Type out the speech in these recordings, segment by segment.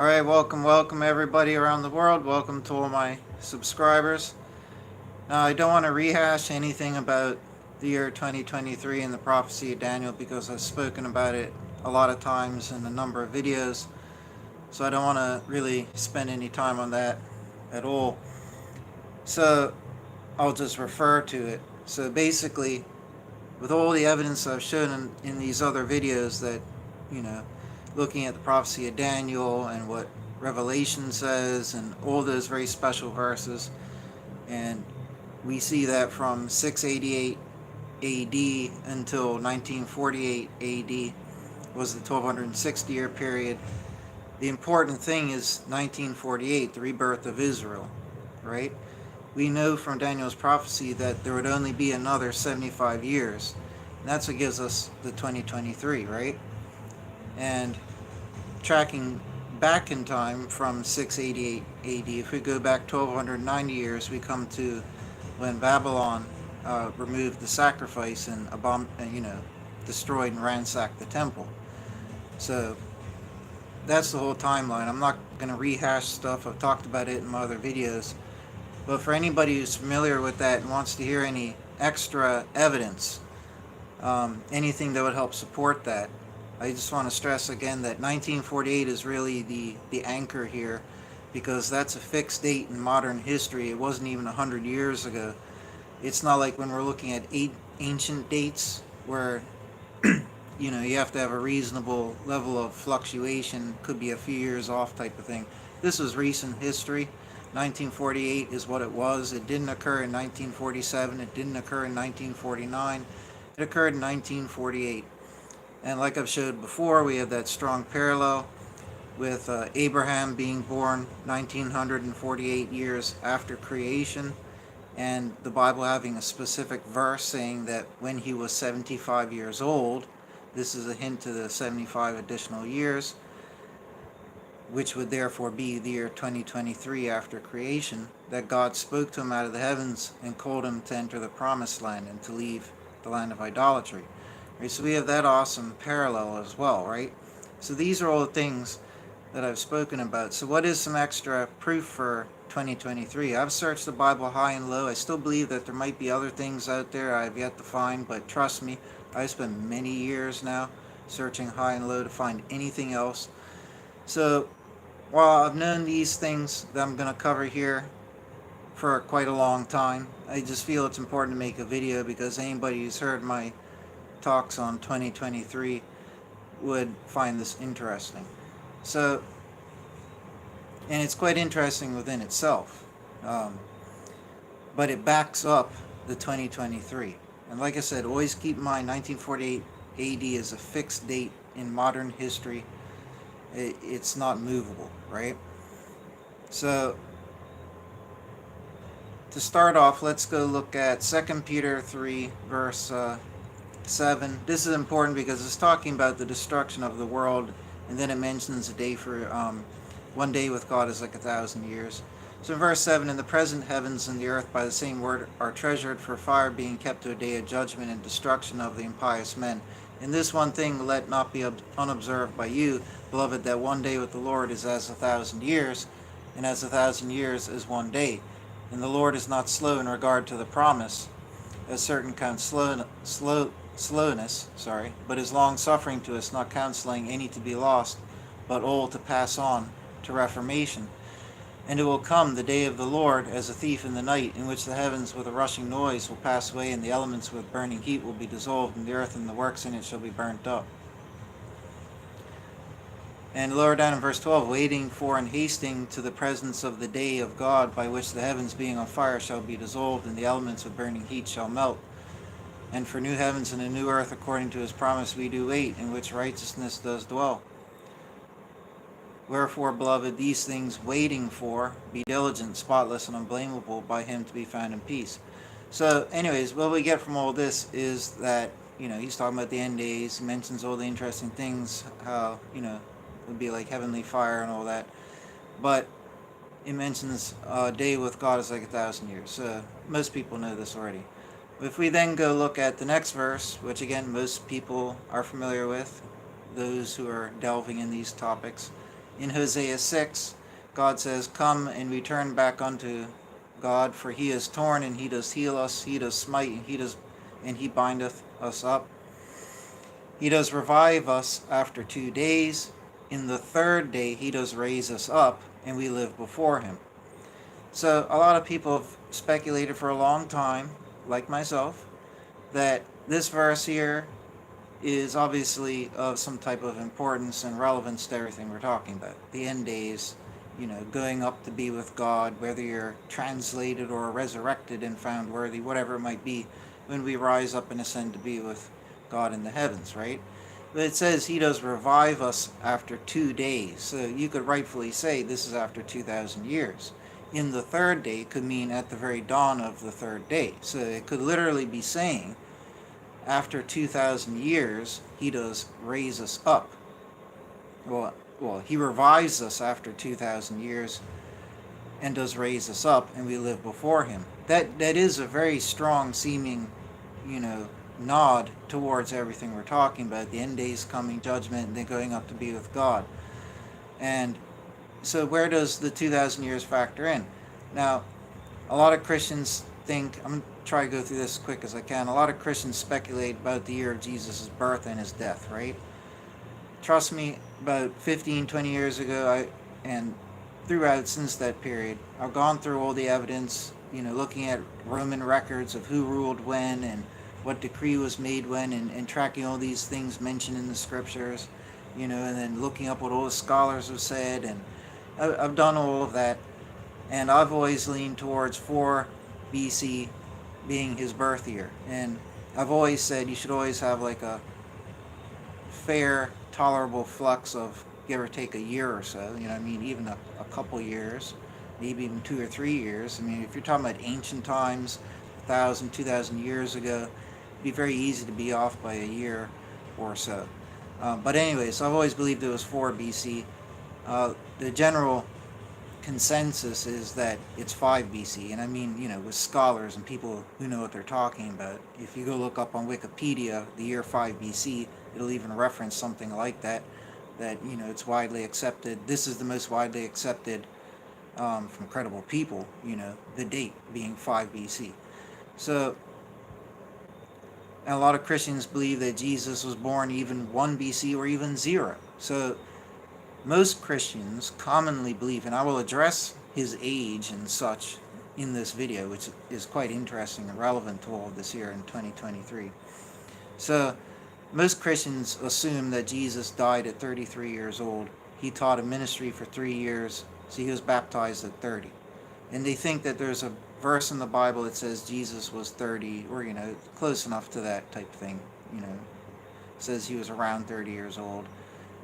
All right, welcome everybody around the world. Welcome to all my subscribers. Now, I don't want to rehash anything about the year 2023 and the prophecy of Daniel because I've spoken about it a lot of times in a number of videos. So I don't want to really spend any time on that at all. So I'll just refer to it. So basically, with all the evidence I've shown in these other videos that, you know, looking at the prophecy of Daniel and what Revelation says and all those very special verses, and we see that from 688 AD until 1948 AD was the 1260 year period. The important thing is 1948, the rebirth of Israel, right? We know from Daniel's prophecy that there would only be another 75 years. And that's what gives us the 2023, right? And tracking back in time from 688 AD, if we go back 1290 years, we come to when Babylon removed the sacrifice and destroyed and ransacked the temple. So that's the whole timeline. I'm not going to rehash stuff. I've talked about it in my other videos. But for anybody who's familiar with that and wants to hear any extra evidence, anything that would help support that, I just want to stress again that 1948 is really the anchor here, because that's a fixed date in modern history. It wasn't even 100 years ago. It's not like when we're looking at ancient dates where you have to have a reasonable level of fluctuation, could be a few years off type of thing. This was recent history. 1948 is what it was. It didn't occur in 1947. It didn't occur in 1949. It occurred in 1948. And like I've showed before, we have that strong parallel with Abraham being born 1948 years after creation, and the Bible having a specific verse saying that when he was 75 years old, this is a hint to the 75 additional years, which would therefore be the year 2023 after creation, that God spoke to him out of the heavens and called him to enter the promised land and to leave the land of idolatry. Right, so we have that awesome parallel as well, right? So these are all the things that I've spoken about. So what is some extra proof for 2023? I've searched the Bible high and low. I still believe that there might be other things out there I've yet to find, but trust me, I've spent many years now searching high and low to find anything else. So while I've known these things that I'm going to cover here for quite a long time, I just feel it's important to make a video because anybody who's heard my talks on 2023 would find this interesting. So, and it's quite interesting within itself, but it backs up the 2023. And like I said, always keep in mind 1948 AD is a fixed date in modern history. It's not movable, right? So, to start off, let's go look at 2 Peter 3, verse 7. This is important because it's talking about the destruction of the world, and then it mentions a day for one day with God is like 1,000 years. So in verse 7, in the present heavens and the earth by the same word are treasured for fire, being kept to a day of judgment and destruction of the impious men. And this one thing let not be unobserved by you, beloved, that one day with the Lord is as 1,000 years, and as 1,000 years is one day. And the Lord is not slow in regard to the promise, as certain count slowness, but is long suffering to us, not counseling any to be lost, but all to pass on to reformation. And it will come the day of the Lord as a thief in the night, in which the heavens with a rushing noise will pass away, and the elements with burning heat will be dissolved, and the earth and the works in it shall be burnt up. And lower down in verse 12, waiting for and hasting to the presence of the day of God, by which the heavens being on fire shall be dissolved, and the elements with burning heat shall melt. And for new heavens and a new earth, according to his promise, we do wait, in which righteousness does dwell. Wherefore, beloved, these things waiting for, be diligent, spotless, and unblameable by him to be found in peace. So, anyways, what we get from all this is that, he's talking about the end days. He mentions all the interesting things, how, it would be like heavenly fire and all that. But it mentions a day with God is like 1,000 years. So, most people know this already. If we then go look at the next verse, which again most people are familiar with, those who are delving in these topics, In Hosea 6, God says, "Come and return back unto God, for he is torn, and he does heal us, he does smite, and he bindeth us up. He does revive us after 2 days. In the third day he does raise us up, and we live before him." So a lot of people have speculated for a long time, like myself, that this verse here is obviously of some type of importance and relevance to everything we're talking about. The end days, going up to be with God, whether you're translated or resurrected and found worthy, whatever it might be, when we rise up and ascend to be with God in the heavens, right? But it says he does revive us after 2 days. So you could rightfully say this is after 2,000 years. In the third day could mean at the very dawn of the third day. So it could literally be saying after 2,000 years, he does raise us up. Well, he revives us after 2,000 years and does raise us up, and we live before him. That is a very strong seeming, nod towards everything we're talking about. The end days coming, judgment, and then going up to be with God. And so where does the 2,000 years factor in? Now, a lot of Christians think, I'm going to try to go through this as quick as I can. A lot of Christians speculate about the year of Jesus' birth and his death, right? Trust me, about 15, 20 years ago, and throughout since that period, I've gone through all the evidence, looking at Roman records of who ruled when and what decree was made when, and tracking all these things mentioned in the scriptures, and then looking up what all the scholars have said, and I've done all of that, and I've always leaned towards 4 BC being his birth year, and I've always said you should always have like a fair, tolerable flux of give or take a year or so, even a couple years, maybe even 2 or 3 years. I mean, if you're talking about ancient times, 1,000, 2,000 years ago, it'd be very easy to be off by a year or so. But anyways, I've always believed it was 4 BC. The general consensus is that it's 5 BC, and I mean, with scholars and people who know what they're talking about. If you go look up on Wikipedia the year 5 BC, it'll even reference something like that it's widely accepted. This is the most widely accepted from credible people, the date being 5 BC. So, and a lot of Christians believe that Jesus was born even 1 BC or even 0. So most Christians commonly believe, and I will address his age and such in this video, which is quite interesting and relevant to all of this here in 2023. So most Christians assume that Jesus died at 33 years old. He taught a ministry for 3 years, so he was baptized at 30. And they think that there's a verse in the Bible that says Jesus was 30, or, close enough to that type thing, says he was around 30 years old.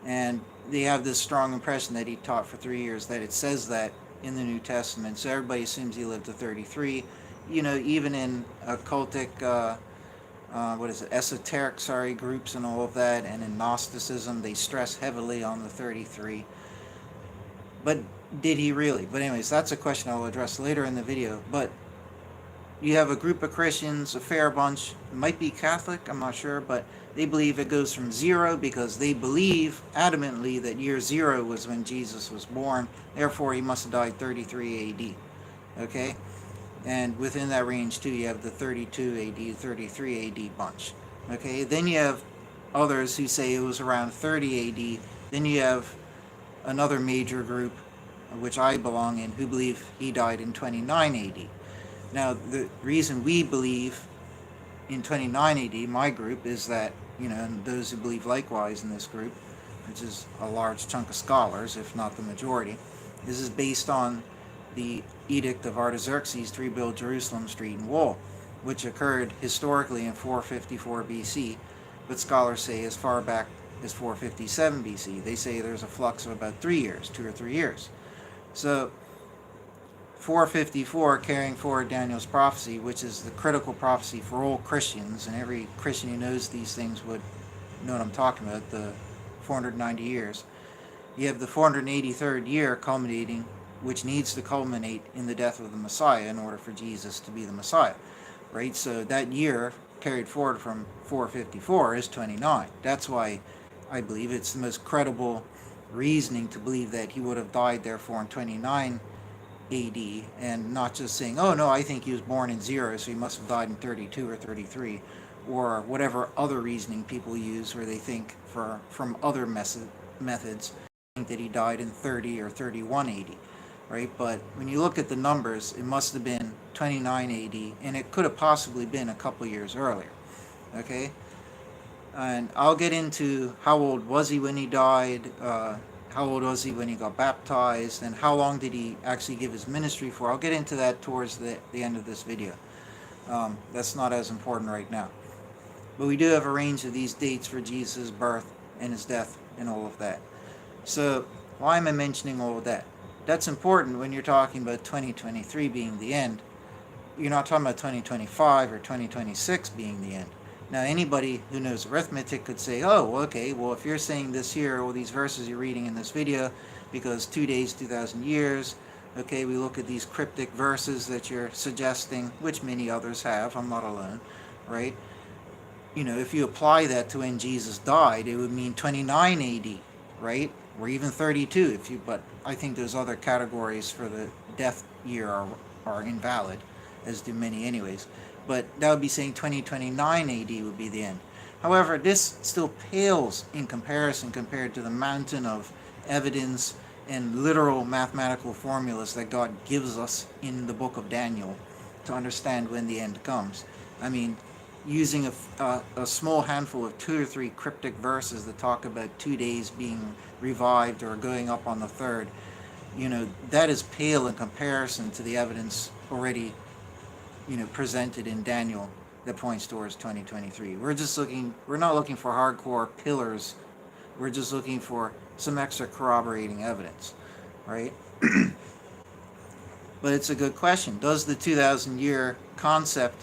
And they have this strong impression that he taught for 3 years, that it says that in the New Testament. So everybody assumes he lived to 33. Even in occultic, esoteric, groups and all of that, and in Gnosticism, they stress heavily on the 33. But did he really? But anyways, that's a question I'll address later in the video. But you have a group of Christians, a fair bunch, it might be Catholic, I'm not sure, but they believe it goes from 0 because they believe adamantly that year 0 was when Jesus was born. Therefore, he must have died 33 AD. Okay? And within that range, too, you have the 32 AD, 33 AD bunch. Okay? Then you have others who say it was around 30 AD. Then you have another major group, which I belong in, who believe he died in 29 AD. Now, the reason we believe in 29 AD, my group, is that, and those who believe likewise in this group, which is a large chunk of scholars, if not the majority, this is based on the Edict of Artaxerxes to rebuild Jerusalem street and wall, which occurred historically in 454 BC, but scholars say as far back as 457 BC. They say there's a flux of about 3 years, 2 or 3 years. So 454, carrying forward Daniel's prophecy, which is the critical prophecy for all Christians, and every Christian who knows these things would know what I'm talking about, the 490 years. You have the 483rd year culminating, which needs to culminate in the death of the Messiah in order for Jesus to be the Messiah, right? So that year carried forward from 454 is 29. That's why I believe it's the most credible reasoning to believe that he would have died therefore in 29 AD, and not just saying, oh no, I think he was born in 0, so he must have died in 32 or 33, or whatever other reasoning people use where they think from other methods think that he died in 30 or 31 AD, right? But when you look at the numbers, it must have been 29 AD, and it could have possibly been a couple years earlier, okay? And I'll get into how old was he when he died, how old was he when he got baptized, and how long did he actually give his ministry for. I'll get into that towards the end of this video. That's not as important right now. But we do have a range of these dates for Jesus' birth and his death and all of that. So why am I mentioning all of that? That's important when you're talking about 2023 being the end. You're not talking about 2025 or 2026 being the end. Now, anybody who knows arithmetic could say, oh, okay, well, if you're saying this here, all these verses you're reading in this video, because 2 days, 2,000 years, okay, we look at these cryptic verses that you're suggesting, which many others have, I'm not alone, right? You know, if you apply that to when Jesus died, it would mean 29 AD, right? Or even 32, but I think those other categories for the death year are invalid, as do many anyways. But that would be saying 2029 AD would be the end. However, this still pales in comparison compared to the mountain of evidence and literal mathematical formulas that God gives us in the book of Daniel to understand when the end comes. I mean, using a small handful of 2 or 3 cryptic verses that talk about 2 days being revived or going up on the third, you know, that is pale in comparison to the evidence already, you know, presented in Daniel that points towards 2023. We're not looking for hardcore pillars. We're just looking for some extra corroborating evidence, right? But it's a good question. Does the 2,000 year concept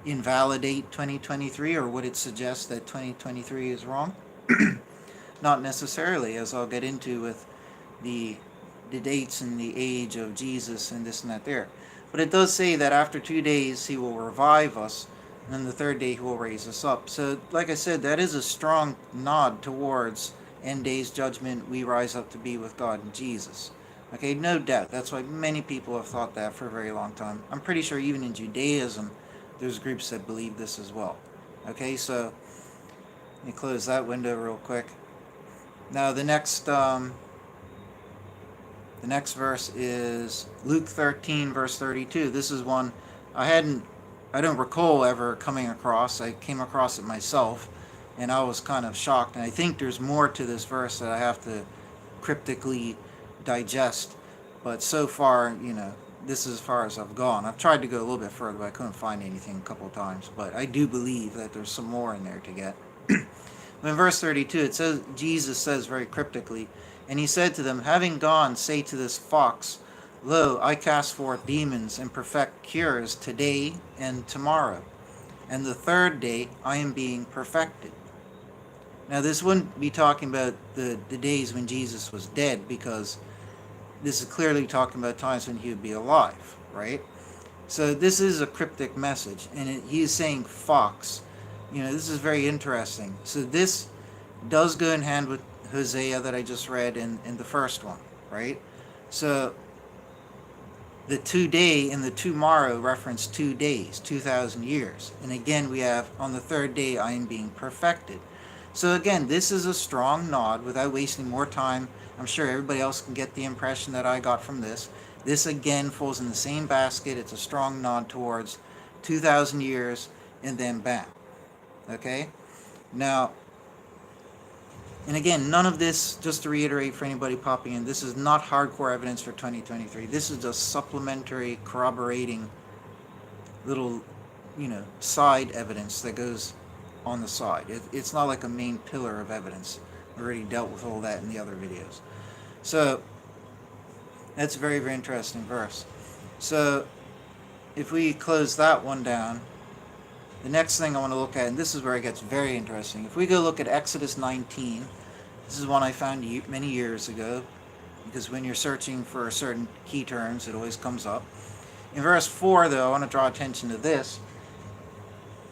invalidate 2023, or would it suggest that 2023 is wrong? Not necessarily, as I'll get into with the dates and the age of Jesus and this and that there. But it does say that after 2 days he will revive us, and then the third day he will raise us up. So, like I said, that is a strong nod towards end days judgment. We rise up to be with God and Jesus. Okay, no doubt. That's why many people have thought that for a very long time. I'm pretty sure even in Judaism, there's groups that believe this as well. Okay, so let me close that window real quick. Now the next verse is Luke 13, verse 32. This is one I don't recall ever coming across. I came across it myself, and I was kind of shocked. And I think there's more to this verse that I have to cryptically digest. But so far, you know, this is as far as I've gone. I've tried to go a little bit further, but I couldn't find anything a couple of times. But I do believe that there's some more in there to get. In verse 32, it says, Jesus says very cryptically, and he said to them, having gone, say to this fox, lo, I cast forth demons and perfect cures today and tomorrow, and the third day I am being perfected. Now this wouldn't be talking about the days when Jesus was dead, because this is clearly talking about times when he would be alive, right? So this is a cryptic message, and he is saying fox. You know, this is very interesting. So this does go in hand with Hosea that I just read in the first one, right? So the 2 day and the tomorrow reference 2 days, 2,000 years. And again, we have on the third day I am being perfected. So again, this is a strong nod without wasting more time. I'm sure everybody else can get the impression that I got from this. This again falls in the same basket. It's a strong nod towards 2,000 years and then bam. Okay? Now, and again, none of this, just to reiterate for anybody popping in, this is not hardcore evidence for 2023. This is just supplementary, corroborating little, you know, side evidence that goes on the side. It's not like a main pillar of evidence. I already dealt with all that in the other videos. So, that's a very, very interesting verse. So, if we close that one down, the next thing I want to look at, and this is where it gets very interesting. If we go look at Exodus 19, this is one I found many years ago, because when you're searching for certain key terms, it always comes up. In verse 4, though, I want to draw attention to this.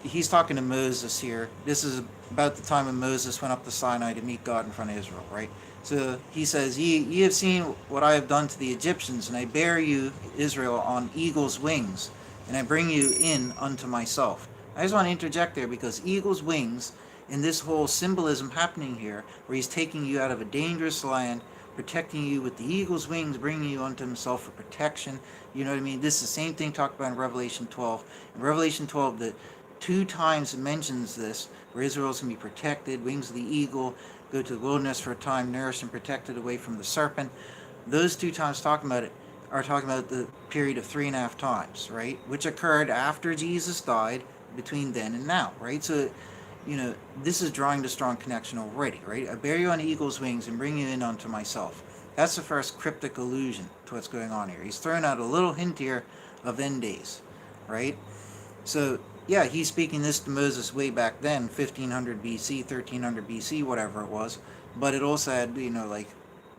He's talking to Moses here. This is about the time when Moses went up to Sinai to meet God in front of Israel, right? So he says, ye have seen what I have done to the Egyptians, and I bear you, Israel, on eagle's wings, and I bring you in unto myself. I just want to interject there because eagle's wings, in this whole symbolism happening here, where he's taking you out of a dangerous land, protecting you with the eagle's wings, bringing you unto himself for protection. You know what I mean? This is the same thing talked about in Revelation 12. In Revelation 12, the 2 times it mentions this, where Israel's going to be protected, wings of the eagle, go to the wilderness for a time, nourished and protected away from the serpent. Those 2 times talking about it are talking about the period of 3.5 times, right? Which occurred after Jesus died, between then and now, right? So, this is drawing the strong connection already, right? I bear you on eagle's wings and bring you in unto myself. That's the first cryptic allusion to what's going on here. He's throwing out a little hint here of end days, right? So, yeah, he's speaking this to Moses way back then, 1500 BC, 1300 BC, whatever it was. But it also had, like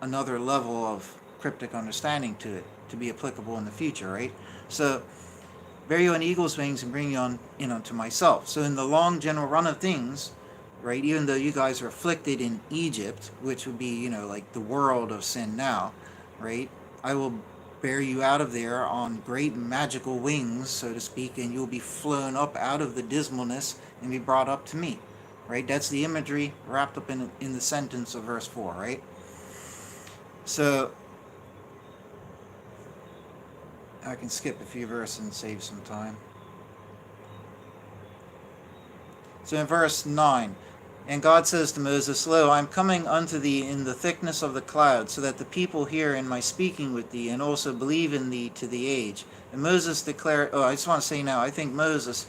another level of cryptic understanding to it to be applicable in the future, right? So, bear you on eagle's wings and bring you on in unto myself. So, in the long general run of things, right, even though you guys are afflicted in Egypt, which would be, like the world of sin now, right, I will bear you out of there on great magical wings, so to speak, and you'll be flown up out of the dismalness and be brought up to me, right? That's the imagery wrapped up in the sentence of verse 4, right? So I can skip a few verses and save some time. So in verse 9, and God says to Moses, Lo, I am coming unto thee in the thickness of the cloud, so that the people hear in my speaking with thee, and also believe in thee to the age. And Moses declared, I just want to say now, I think Moses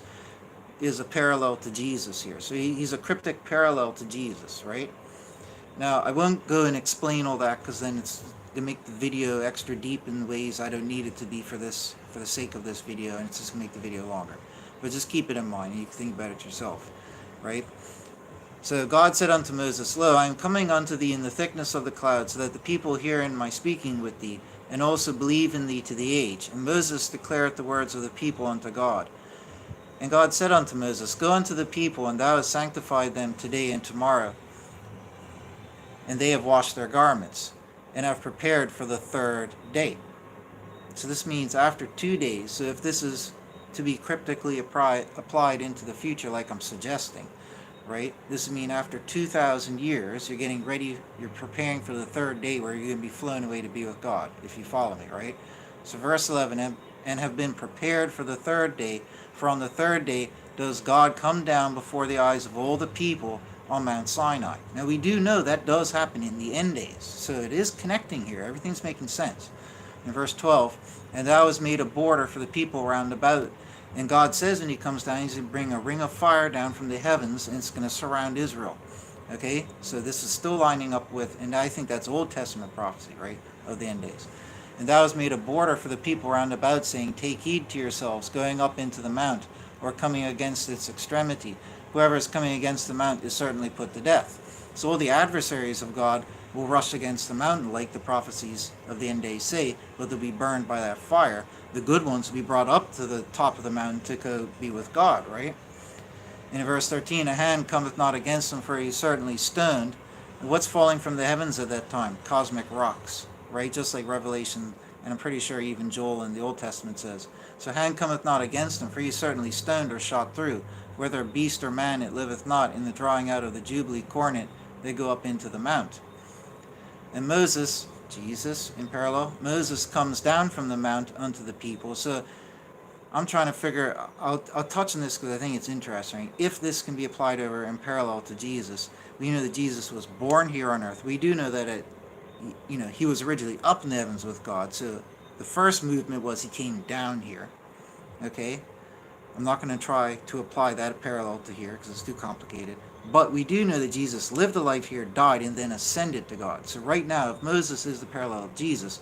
is a parallel to Jesus here. So he's a cryptic parallel to Jesus, right? Now, I won't go and explain all that, because then it's to make the video extra deep in ways I don't need it to be for the sake of this video, and it's just going to make the video longer. But just keep it in mind, and you can think about it yourself, right? So God said unto Moses, Lo, I am coming unto thee in the thickness of the cloud, so that the people hear in my speaking with thee, and also believe in thee to the age. And Moses declareth the words of the people unto God. And God said unto Moses, Go unto the people, and thou hast sanctified them today and tomorrow. And they have washed their garments, and have prepared for the 3rd day. So this means after 2 days. So if this is to be cryptically applied into the future, like I'm suggesting, right? This would mean after 2,000 years, you're getting ready, you're preparing for the 3rd day where you're going to be flown away to be with God, if you follow me, right? So verse 11, and have been prepared for the 3rd day, for on the 3rd day does God come down before the eyes of all the people on Mount Sinai. Now we do know that does happen in the end days, so it is connecting here, everything's making sense. In verse 12, and thou hast made a border for the people round about. And God says when he comes down, he's going to bring a ring of fire down from the heavens, and it's going to surround Israel. Okay? So this is still lining up with, and I think that's Old Testament prophecy, right? Of the end days. And thou hast made a border for the people round about, saying, Take heed to yourselves, going up into the mount, or coming against its extremity. Whoever is coming against the mount is certainly put to death. So all the adversaries of God will rush against the mountain, like the prophecies of the end days say, but they'll be burned by that fire. The good ones will be brought up to the top of the mountain to go be with God, right? In verse 13, a hand cometh not against them, for he is certainly stoned. And what's falling from the heavens at that time? Cosmic rocks, right? Just like Revelation, and I'm pretty sure even Joel in the Old Testament says. So hand cometh not against them, for he is certainly stoned or shot through. Whether beast or man, it liveth not. In the drawing out of the Jubilee cornet, they go up into the mount. And Moses, Jesus in parallel, Moses comes down from the mount unto the people. So I'm trying to figure, I'll touch on this because I think it's interesting. If this can be applied over in parallel to Jesus, we know that Jesus was born here on earth. We do know that he was originally up in the heavens with God. So the first movement was he came down here. Okay? I'm not going to try to apply that parallel to here because it's too complicated. But we do know that Jesus lived a life here, died, and then ascended to God. So right now, if Moses is the parallel of Jesus,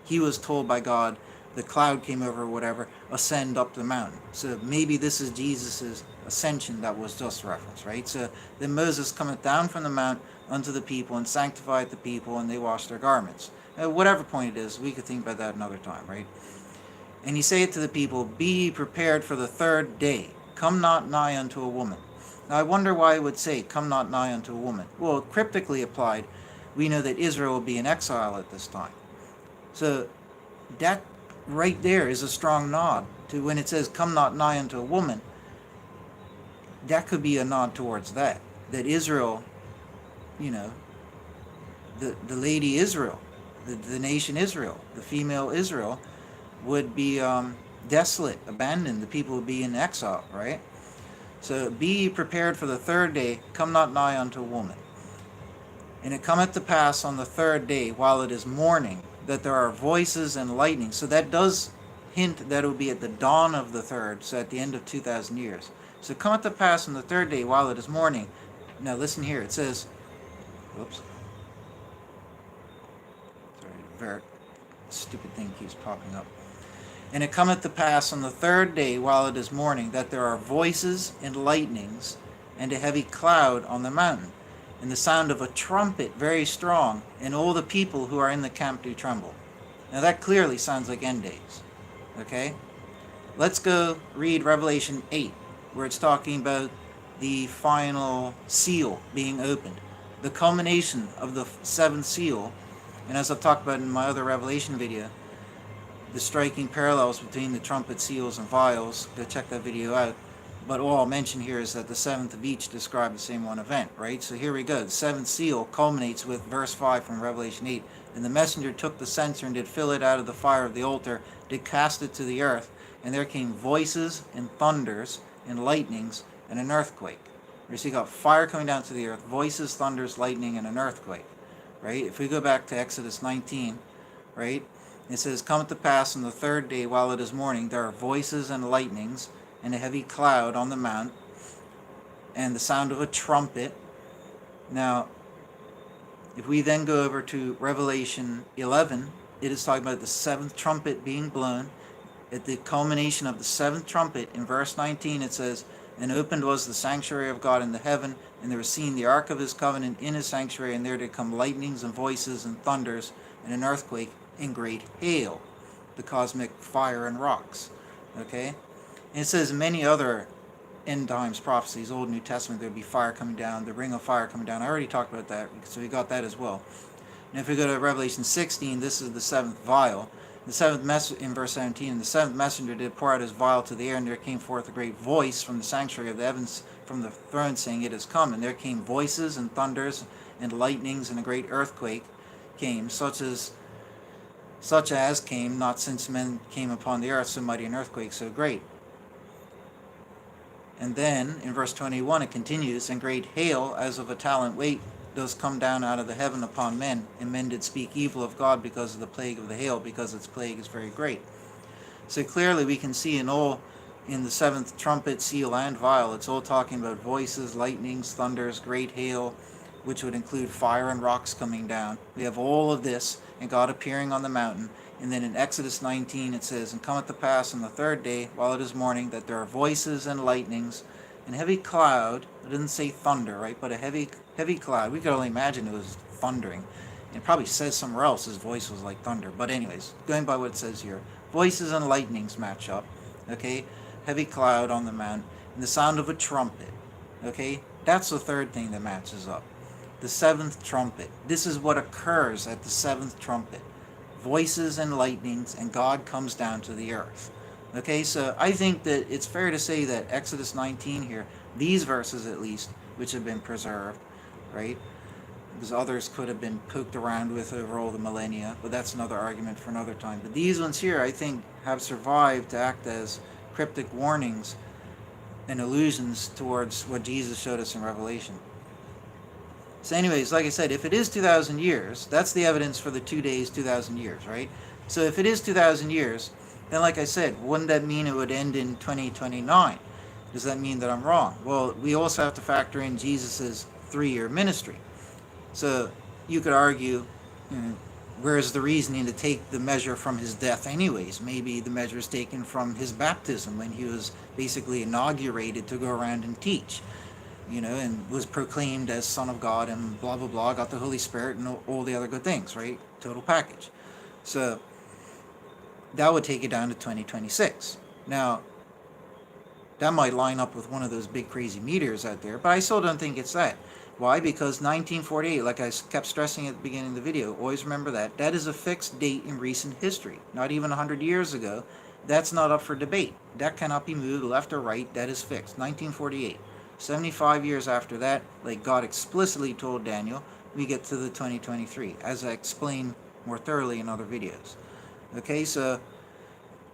he was told by God, the cloud came over or whatever, ascend up the mountain. So maybe this is Jesus' ascension that was just referenced, right? So then Moses cometh down from the mount unto the people and sanctified the people, and they washed their garments. Whatever point it is, we could think about that another time, right? And he saith to the people, Be ye prepared for the 3rd day. Come not nigh unto a woman. Now I wonder why it would say, Come not nigh unto a woman. Well, cryptically applied, we know that Israel will be in exile at this time. So that right there is a strong nod to when it says, come not nigh unto a woman. That could be a nod towards that Israel, the lady Israel, the nation Israel, the female Israel, would be desolate, abandoned. The people would be in exile, right? So be ye prepared for the third day, come not nigh unto a woman. And it cometh to pass on the third day, while it is morning, that there are voices and lightning. So that does hint that it will be at the dawn of the third, so at the end of 2,000 years. So it cometh to pass on the third day, while it is morning. Now listen here, it says, whoops. Sorry, very stupid thing keeps popping up. And it cometh to pass on the third day, while it is morning, that there are voices and lightnings, and a heavy cloud on the mountain, and the sound of a trumpet very strong, and all the people who are in the camp do tremble. Now that clearly sounds like end days. Okay? Let's go read Revelation 8, where it's talking about the final seal being opened. The culmination of the seventh seal, and as I've talked about in my other Revelation video, the striking parallels between the trumpet, seals, and vials. Go check that video out. But all I'll mention here is that the seventh of each describe the same one event, right? So here we go. The seventh seal culminates with verse 5 from Revelation 8. And the messenger took the censer and did fill it out of the fire of the altar, did cast it to the earth, and there came voices and thunders and lightnings and an earthquake. So you got fire coming down to the earth, voices, thunders, lightning, and an earthquake, right? If we go back to Exodus 19, right? It says, come to pass on the third day, while it is morning, there are voices and lightnings, and a heavy cloud on the mount, and the sound of a trumpet. Now, if we then go over to Revelation 11, it is talking about the seventh trumpet being blown. At the culmination of the seventh trumpet, in verse 19, it says, and opened was the sanctuary of God in the heaven, and there was seen the ark of his covenant in his sanctuary, and there did come lightnings and voices and thunders, and an earthquake, and great hail, the cosmic fire and rocks. Okay? And it says many other end times prophecies, Old New Testament, there'd be fire coming down, the ring of fire coming down. I already talked about that, so we got that as well. And if we go to Revelation 16, this is the seventh vial. The seventh in verse 17, the seventh messenger did pour out his vial to the air, and there came forth a great voice from the sanctuary of the heavens, from the throne, saying, it is come. And there came voices and thunders and lightnings, and a great earthquake came, such as came not since men came upon the earth, so mighty an earthquake, so great. And then in verse 21 it continues, and great hail as of a talent weight does come down out of the heaven upon men, and men did speak evil of God because of the plague of the hail, because its plague is very great. So clearly we can see in the seventh trumpet, seal, and vial, it's all talking about voices, lightnings, thunders, great hail, which would include fire and rocks coming down. We have all of this, and God appearing on the mountain. And then in Exodus 19 it says, and cometh to pass on the third day, while it is morning, that there are voices and lightnings, and heavy cloud. It doesn't say thunder, right? But a heavy cloud. We could only imagine it was thundering. It probably says somewhere else his voice was like thunder. But anyways, going by what it says here, voices and lightnings match up. Okay? Heavy cloud on the mount, and the sound of a trumpet. Okay? That's the third thing that matches up. The seventh trumpet. This is what occurs at the seventh trumpet. Voices and lightnings, and God comes down to the earth. Okay, so I think that it's fair to say that Exodus 19 here, these verses at least, which have been preserved, right? Because others could have been poked around with over all the millennia, but that's another argument for another time. But these ones here, I think, have survived to act as cryptic warnings and allusions towards what Jesus showed us in Revelation. So anyways, like I said, if it is 2,000 years, that's the evidence for the 2 days, 2,000 years, right? So if it is 2,000 years, then like I said, wouldn't that mean it would end in 2029? Does that mean that I'm wrong? Well, we also have to factor in Jesus' 3-year ministry. So you could argue, where's the reasoning to take the measure from his death anyways? Maybe the measure is taken from his baptism when he was basically inaugurated to go around and teach. And was proclaimed as Son of God and blah, blah, blah, got the Holy Spirit and all the other good things, right? Total package. So that would take it down to 2026. Now, that might line up with one of those big crazy meteors out there, but I still don't think it's that. Why? Because 1948, like I kept stressing at the beginning of the video, always remember that. That is a fixed date in recent history. Not even 100 years ago. That's not up for debate. That cannot be moved left or right. That is fixed. 1948. 75 years after that, like God explicitly told Daniel, we get to the 2023, as I explained more thoroughly in other videos. Okay, so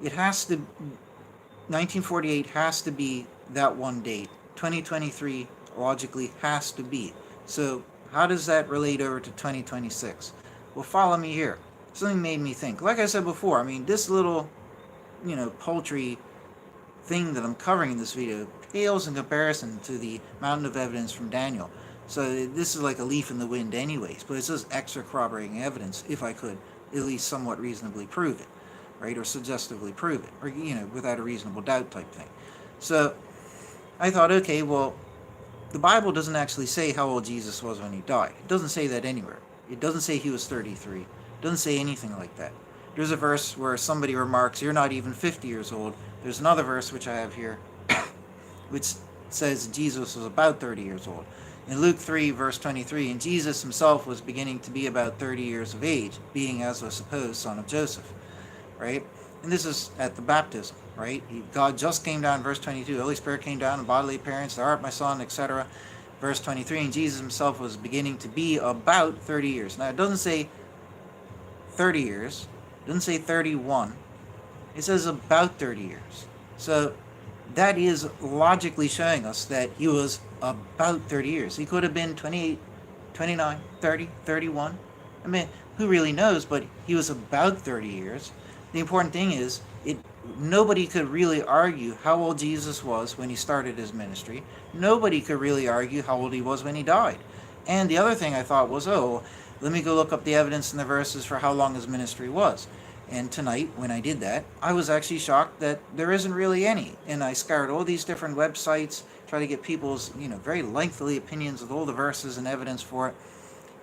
it has to, 1948 has to be that one date. 2023 logically has to be. So how does that relate over to 2026? Well, follow me here. Something made me think. Like I said before, I mean, this little, paltry thing that I'm covering in this video pales in comparison to the mountain of evidence from Daniel. So this is like a leaf in the wind anyways, but it's just extra corroborating evidence if I could at least somewhat reasonably prove it, right? Or suggestively prove it, or, without a reasonable doubt type thing. So I thought, okay, well, the Bible doesn't actually say how old Jesus was when he died. It doesn't say that anywhere. It doesn't say he was 33. It doesn't say anything like that. There's a verse where somebody remarks, you're not even 50 years old. There's another verse, which I have here, which says Jesus was about 30 years old. In Luke 3, verse 23, and Jesus himself was beginning to be about 30 years of age, being, as was supposed, son of Joseph, right? And this is at the baptism, right? God just came down, verse 22, the Holy Spirit came down in bodily appearance, thou art my son, etc. Verse 23, and Jesus himself was beginning to be about 30 years. Now, it doesn't say 30 years. It doesn't say 31. It says about 30 years. So that is logically showing us that he was about 30 years. He could have been 28, 29, 30, 31. I mean, who really knows, but he was about 30 years. The important thing is, nobody could really argue how old Jesus was when he started his ministry. Nobody could really argue how old he was when he died. And the other thing I thought was, let me go look up the evidence in the verses for how long his ministry was. And tonight, when I did that, I was actually shocked that there isn't really any. And I scoured all these different websites, try to get people's, very lengthy opinions with all the verses and evidence for it.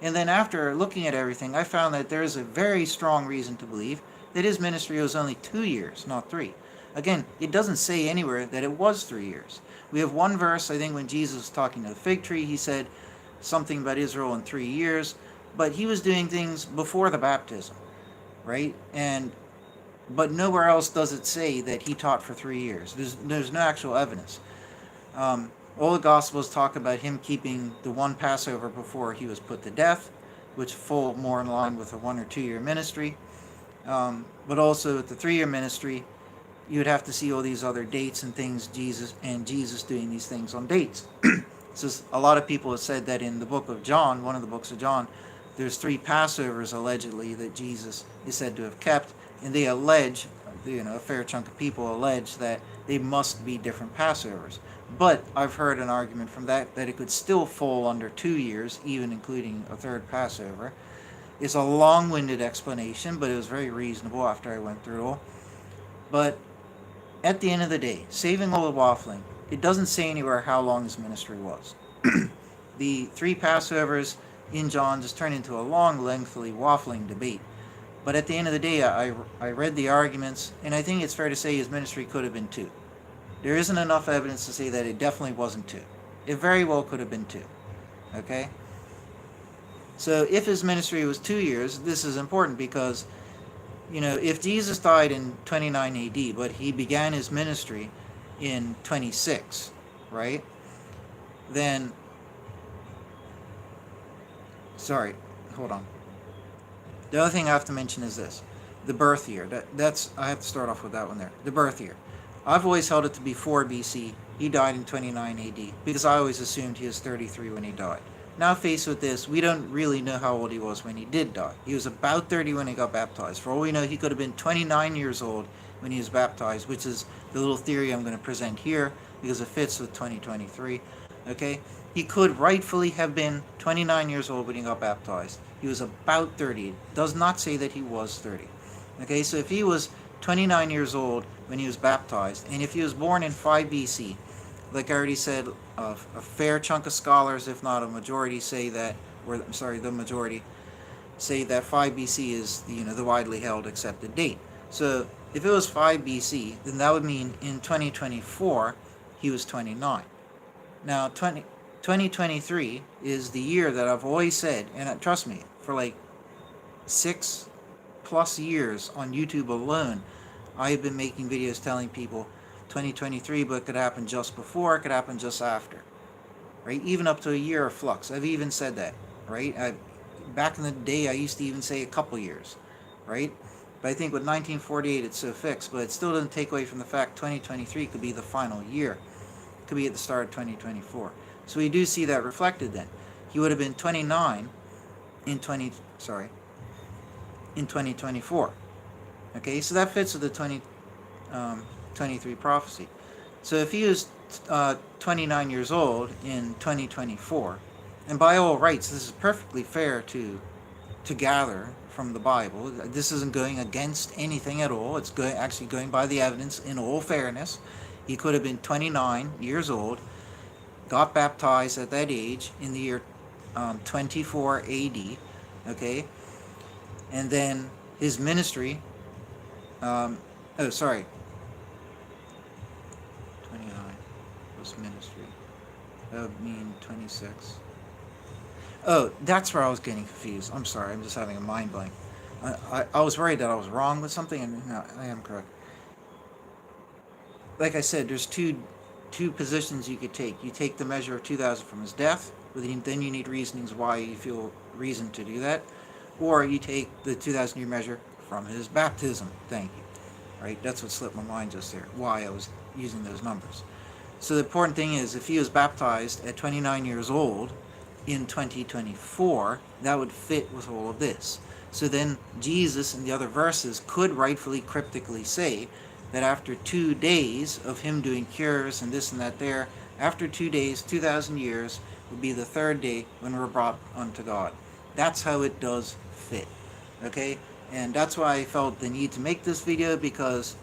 And then after looking at everything, I found that there is a very strong reason to believe that his ministry was only 2 years, not 3. Again, it doesn't say anywhere that it was 3 years. We have one verse, I think, when Jesus was talking to the fig tree, he said something about Israel in 3 years, but he was doing things before the baptism, right? But nowhere else does it say that he taught for 3 years. There's no actual evidence. All the Gospels talk about him keeping the one Passover before he was put to death, which fall more in line with a 1 or 2 year ministry. But also with the 3 year ministry, you would have to see all these other dates and things, Jesus doing these things on dates. So a lot of people have said that in the book of John, one of the books of John, there's 3 Passovers allegedly that Jesus is said to have kept, and they allege, a fair chunk of people allege that they must be different Passovers. But I've heard an argument from that it could still fall under 2 years, even including a 3rd Passover. It's a long-winded explanation, but it was very reasonable after I went through it all. But at the end of the day, saving all the waffling, it doesn't say anywhere how long his ministry was. The 3 Passovers in John just turned into a long, lengthy, waffling debate. But at the end of the day, I read the arguments, and I think it's fair to say his ministry could have been 2. There isn't enough evidence to say that it definitely wasn't 2. It very well could have been 2. Okay? So if his ministry was 2 years, this is important because, if Jesus died in 29 AD, but he began his ministry in 26, right? Then, hold on. The other thing I have to mention is this. The birth year. I have to start off with that one there. The birth year. I've always held it to be 4 BC. He died in 29 AD because I always assumed he was 33 when he died. Now faced with this, we don't really know how old he was when he did die. He was about 30 when he got baptized. For all we know, he could have been 29 years old when he was baptized, which is the little theory I'm going to present here because it fits with 2023. Okay? He could rightfully have been 29 years old when he got baptized. He was about 30. It does not say that he was 30. Okay, so if he was 29 years old when he was baptized, and if he was born in 5 BC, like I already said, a fair chunk of scholars, if not a majority, say that, the majority say that 5 BC is the widely held accepted date. So if it was 5 BC, then that would mean in 2024 he was 29. Now 2023 is the year that I've always said, and trust me, for like 6+ years on YouTube alone, I've been making videos telling people 2023, but it could happen just before, it could happen just after, right? Even up to a year of flux. I've even said that, right? Back in the day, I used to even say a couple years, right? But I think with 1948, it's so fixed, but it still doesn't take away from the fact 2023 could be the final year. It could be at the start of 2024. So we do see that reflected then. He would have been 29 in 2024. Okay, so that fits with the 2023 prophecy. So if he was 29 years old in 2024, and by all rights, this is perfectly fair to gather from the Bible. This isn't going against anything at all. It's actually going by the evidence in all fairness. He could have been 29 years old, got baptized at that age in the year 24 AD, okay? And then his ministry, 29 was ministry. That would mean 26. Oh, that's where I was getting confused. I'm sorry, I'm just having a mind blank. I was worried that I was wrong with something, and no, I am correct. Like I said, there's two positions you could take. You take the measure of 2,000 from his death, but then you need reasonings why you feel reason to do that. Or you take the 2,000 year measure from his baptism. Thank you. Right? That's what slipped my mind just there, why I was using those numbers. So the important thing is, if he was baptized at 29 years old in 2024, that would fit with all of this. So then Jesus in the other verses could rightfully cryptically say that after 2 days of him doing cures and this and that there, after 2 days, 2,000 years, would be the third day when we're brought unto God. That's how it does fit. Okay? And that's why I felt the need to make this video, because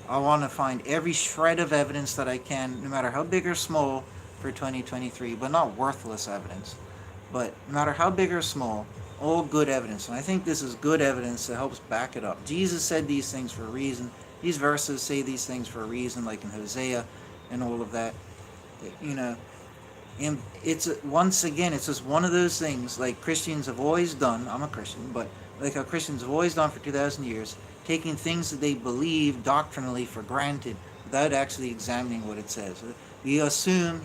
I want to find every shred of evidence that I can, no matter how big or small, for 2023, but not worthless evidence. But no matter how big or small, all good evidence. And I think this is good evidence that helps back it up. Jesus said these things for a reason. These verses say these things for a reason, like in Hosea and all of that. You know, and it's, once again, it's just one of those things like Christians have always done. I'm a Christian, but like how Christians have always done for 2,000 years, taking things that they believe doctrinally for granted without actually examining what it says. We assume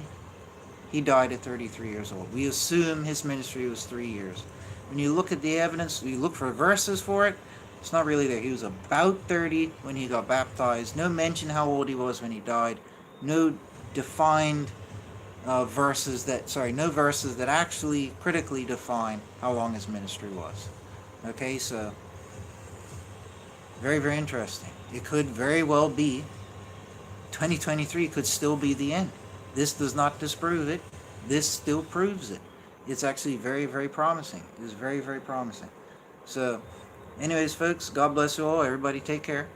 he died at 33 years old. We assume his ministry was 3 years. When you look at the evidence, you look for verses for it, it's not really there. He was about 30 when he got baptized. No mention how old he was when he died. No defined no verses that actually critically define how long his ministry was. Okay, so very, very interesting. It could very well be 2023 could still be the end. This does not disprove it. This still proves it. It's actually very, very promising. It's very, very promising. So, anyways, folks, God bless you all. Everybody take care.